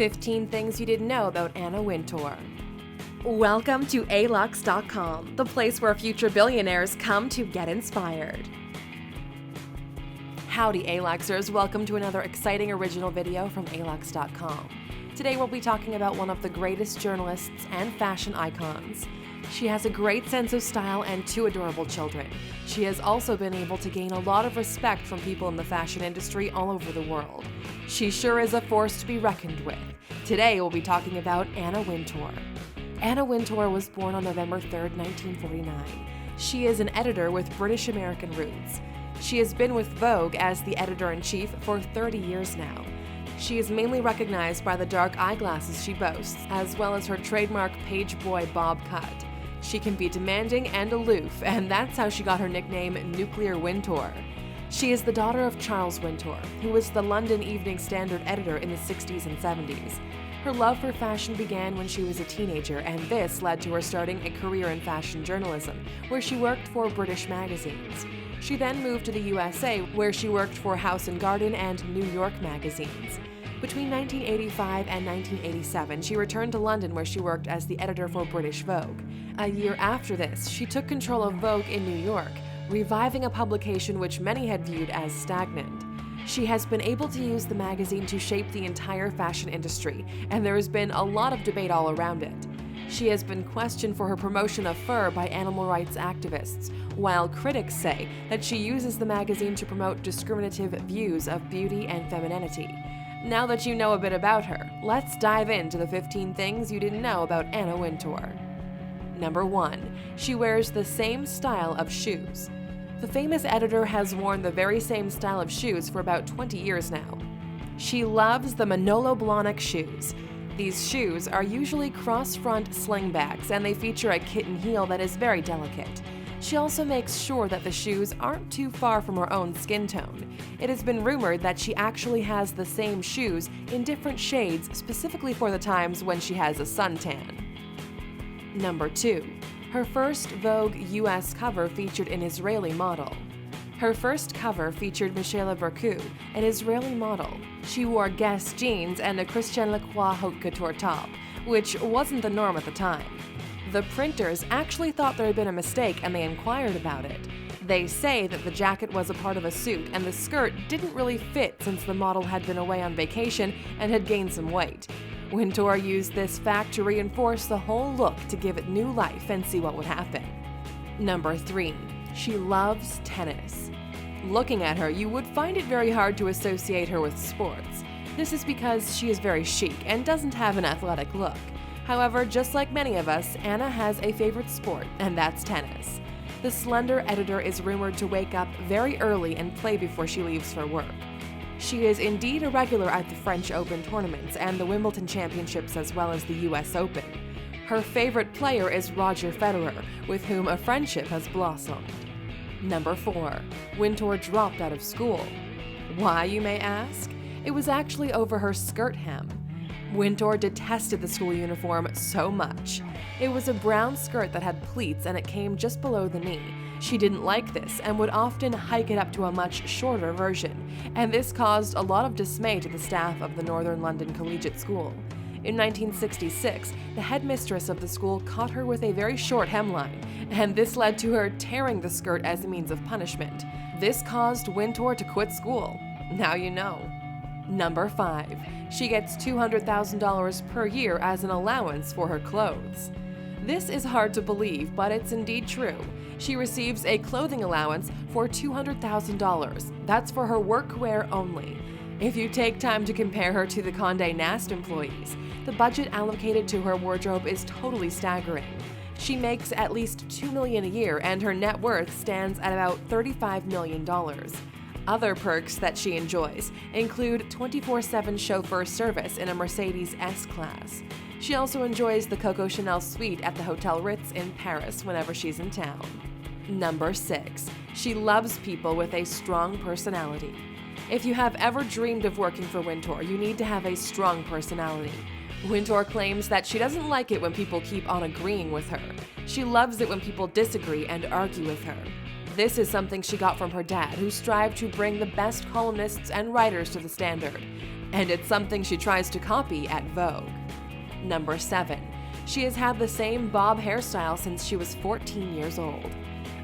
15 Things You Didn't Know About Anna Wintour. Welcome to Alux.com, the place where future billionaires come to get inspired. Howdy Aluxers, welcome to another exciting original video from Alux.com. Today we'll be talking about one of the greatest journalists and fashion icons. She has a great sense of style and two adorable children. She has also been able to gain a lot of respect from people in the fashion industry all over the world. She sure is a force to be reckoned with. Today we'll be talking about Anna Wintour. Anna Wintour was born on November 3rd, 1949. She is an editor with British American roots. She has been with Vogue as the editor-in-chief for 30 years now. She is mainly recognized by the dark eyeglasses she boasts, as well as her trademark page boy bob cut. She can be demanding and aloof, and that's how she got her nickname Nuclear Wintour. She is the daughter of Charles Wintour, who was the London Evening Standard editor in the 60s and 70s. Her love for fashion began when she was a teenager, and this led to her starting a career in fashion journalism, where she worked for British magazines. She then moved to the USA, where she worked for House & Garden and New York magazines. Between 1985 and 1987, she returned to London, where she worked as the editor for British Vogue. A year after this, she took control of Vogue in New York, reviving a publication which many had viewed as stagnant. She has been able to use the magazine to shape the entire fashion industry, and there has been a lot of debate all around it. She has been questioned for her promotion of fur by animal rights activists, while critics say that she uses the magazine to promote discriminative views of beauty and femininity. Now that you know a bit about her, let's dive into the 15 things you didn't know about Anna Wintour. Number 1. She wears the same style of shoes. The famous editor has worn the very same style of shoes for about 20 years now. She loves the Manolo Blahnik shoes. These shoes are usually cross-front slingbacks, and they feature a kitten heel that is very delicate. She also makes sure that the shoes aren't too far from her own skin tone. It has been rumored that she actually has the same shoes in different shades specifically for the times when she has a suntan. Number 2. Her first Vogue US cover featured an Israeli model. Her first cover featured Michelle Bercou, an Israeli model. She wore Guess jeans and a Christian Lacroix haute couture top, which wasn't the norm at the time. The printers actually thought there had been a mistake and they inquired about it. They say that the jacket was a part of a suit and the skirt didn't really fit since the model had been away on vacation and had gained some weight. Wintour used this fact to reinforce the whole look to give it new life and see what would happen. Number 3. She loves tennis. Looking at her, you would find it very hard to associate her with sports. This is because she is very chic and doesn't have an athletic look. However, just like many of us, Anna has a favorite sport, and that's tennis. The slender editor is rumored to wake up very early and play before she leaves for work. She is indeed a regular at the French Open tournaments and the Wimbledon Championships as well as the US Open. Her favorite player is Roger Federer, with whom a friendship has blossomed. Number 4. Wintour dropped out of school. Why, you may ask? It was actually over her skirt hem. Wintour detested the school uniform so much. It was a brown skirt that had pleats and it came just below the knee. She didn't like this and would often hike it up to a much shorter version, and this caused a lot of dismay to the staff of the Northern London Collegiate School. In 1966, the headmistress of the school caught her with a very short hemline, and this led to her tearing the skirt as a means of punishment. This caused Wintour to quit school. Now you know. Number 5. She gets $200,000 per year as an allowance for her clothes. This is hard to believe, but it's indeed true. She receives a clothing allowance for $200,000. That's for her workwear only. If you take time to compare her to the Condé Nast employees, the budget allocated to her wardrobe is totally staggering. She makes at least $2 million a year, and her net worth stands at about $35 million. Other perks that she enjoys include 24/7 chauffeur service in a Mercedes S-Class. She also enjoys the Coco Chanel suite at the Hotel Ritz in Paris whenever she's in town. Number 6. She loves people with a strong personality. If you have ever dreamed of working for Wintour, you need to have a strong personality. Wintour claims that she doesn't like it when people keep on agreeing with her. She loves it when people disagree and argue with her. This is something she got from her dad, who strived to bring the best columnists and writers to the standard. and it's something she tries to copy at Vogue. Number 7. She has had the same bob hairstyle since she was 14 years old.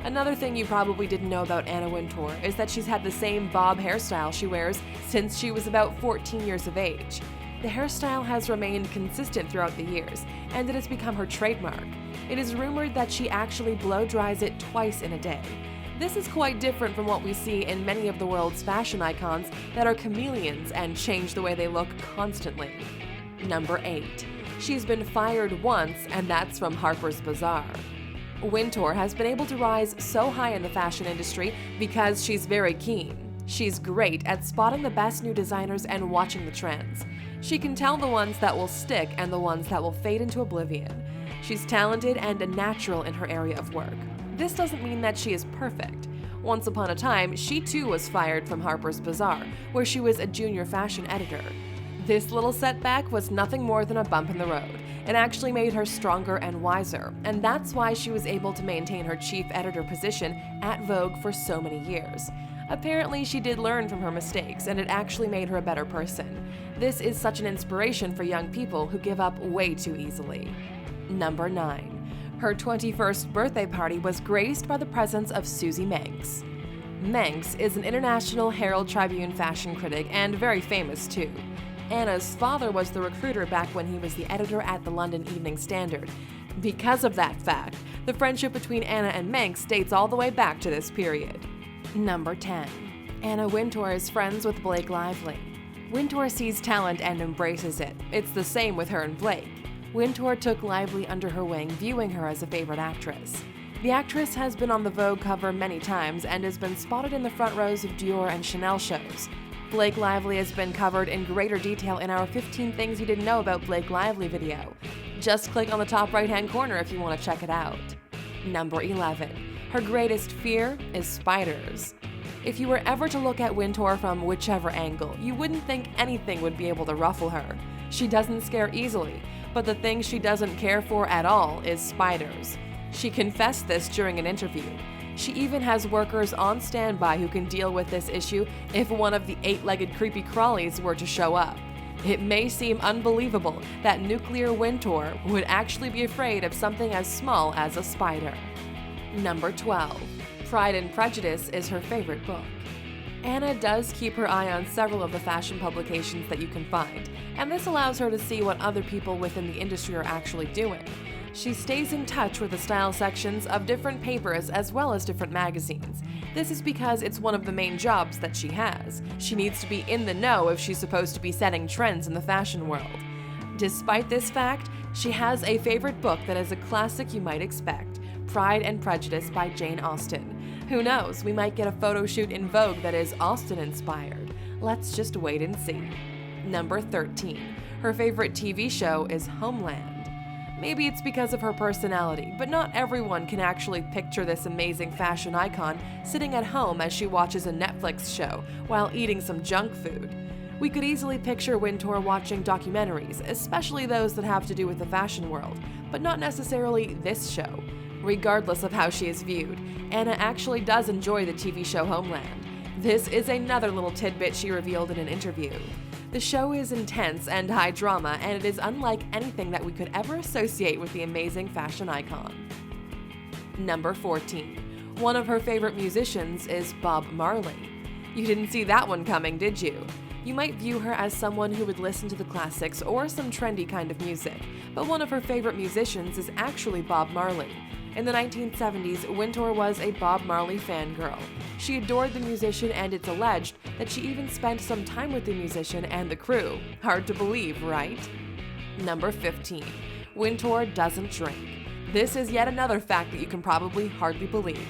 Another thing you probably didn't know about Anna Wintour is that she's had the same bob hairstyle she wears since she was about 14 years of age. The hairstyle has remained consistent throughout the years, and it has become her trademark. It is rumored that she actually blow dries it twice in a day. This is quite different from what we see in many of the world's fashion icons that are chameleons and change the way they look constantly. Number 8. She's been fired once, and that's from Harper's Bazaar. Wintour has been able to rise so high in the fashion industry because she's very keen. She's great at spotting the best new designers and watching the trends. She can tell the ones that will stick and the ones that will fade into oblivion. She's talented and a natural in her area of work. This doesn't mean that she is perfect. Once upon a time, she too was fired from Harper's Bazaar, where she was a junior fashion editor. This little setback was nothing more than a bump in the road. It actually made her stronger and wiser, and that's why she was able to maintain her chief editor position at Vogue for so many years. Apparently, she did learn from her mistakes, and it actually made her a better person. This is such an inspiration for young people who give up way too easily. Number 9. Her 21st birthday party was graced by the presence of Susie Menkes. Menkes is an international Herald Tribune fashion critic and very famous too. Anna's father was the recruiter back when he was the editor at the London Evening Standard. Because of that fact, the friendship between Anna and Menkes dates all the way back to this period. Number 10. Anna Wintour is friends with Blake Lively. Wintour sees talent and embraces it. It's the same with her and Blake. Wintour took Lively under her wing, viewing her as a favorite actress. The actress has been on the Vogue cover many times and has been spotted in the front rows of Dior and Chanel shows. Blake Lively has been covered in greater detail in our 15 Things You Didn't Know About Blake Lively video. Just click on the top right-hand corner if you want to check it out. Number 11. Her greatest fear is spiders. If you were ever to look at Wintour from whichever angle, you wouldn't think anything would be able to ruffle her. She doesn't scare easily, but the thing she doesn't care for at all is spiders. She confessed this during an interview. She even has workers on standby who can deal with this issue if one of the 8-legged creepy crawlies were to show up. It may seem unbelievable that nuclear Wintour would actually be afraid of something as small as a spider. Number 12. Pride and Prejudice is her favorite book. Anna does keep her eye on several of the fashion publications that you can find, and this allows her to see what other people within the industry are actually doing. She stays in touch with the style sections of different papers as well as different magazines. This is because it's one of the main jobs that she has. She needs to be in the know if she's supposed to be setting trends in the fashion world. Despite this fact, she has a favorite book that is a classic you might expect, Pride and Prejudice by Jane Austen. Who knows, we might get a photo shoot in Vogue that is Austen-inspired. Let's just wait and see. Number 13. Her favorite TV show is Homeland. Maybe it's because of her personality, but not everyone can actually picture this amazing fashion icon sitting at home as she watches a Netflix show while eating some junk food. We could easily picture Wintour watching documentaries, especially those that have to do with the fashion world, but not necessarily this show. Regardless of how she is viewed, Anna actually does enjoy the TV show Homeland. This is another little tidbit she revealed in an interview. The show is intense and high drama, and it is unlike anything that we could ever associate with the amazing fashion icon. Number 14. One of her favorite musicians is Bob Marley. You didn't see that one coming, did you? You might view her as someone who would listen to the classics or some trendy kind of music, but one of her favorite musicians is actually Bob Marley. In the 1970s, Wintour was a Bob Marley fangirl. She adored the musician, and it's alleged that she even spent some time with the musician and the crew. Hard to believe, right? Number 15. Wintour doesn't drink. This is yet another fact that you can probably hardly believe.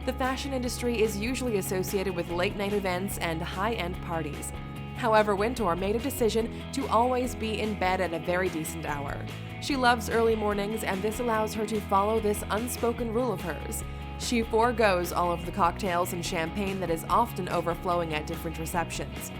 The fashion industry is usually associated with late-night events and high-end parties. However, Wintour made a decision to always be in bed at a very decent hour. She loves early mornings, and this allows her to follow this unspoken rule of hers. She forgoes all of the cocktails and champagne that is often overflowing at different receptions.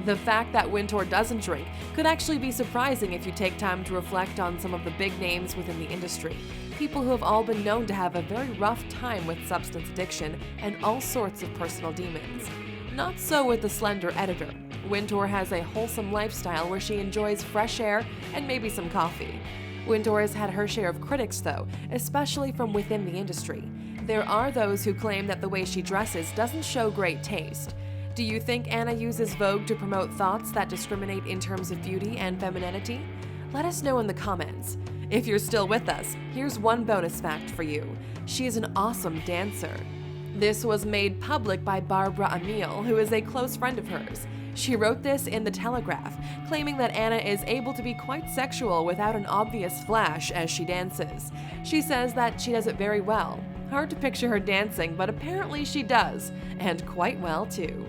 The fact that Wintour doesn't drink could actually be surprising if you take time to reflect on some of the big names within the industry, people who have all been known to have a very rough time with substance addiction and all sorts of personal demons. Not so with the slender editor. Wintour has a wholesome lifestyle where she enjoys fresh air and maybe some coffee. Wintour has had her share of critics, though, especially from within the industry. There are those who claim that the way she dresses doesn't show great taste. Do you think Anna uses Vogue to promote thoughts that discriminate in terms of beauty and femininity? Let us know in the comments. If you're still with us, here's one bonus fact for you. She is an awesome dancer. This was made public by Barbara Emile, who is a close friend of hers. She wrote this in The Telegraph, claiming that Anna is able to be quite sexual without an obvious flash as she dances. She says that she does it very well. Hard to picture her dancing, but apparently she does, and quite well too.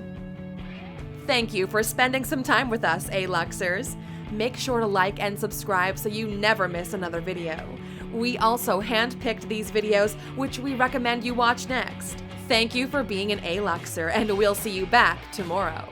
Thank you for spending some time with us, Aluxers. Make sure to like and subscribe so you never miss another video. We also handpicked these videos, which we recommend you watch next. Thank you for being an Aluxer, and we'll see you back tomorrow.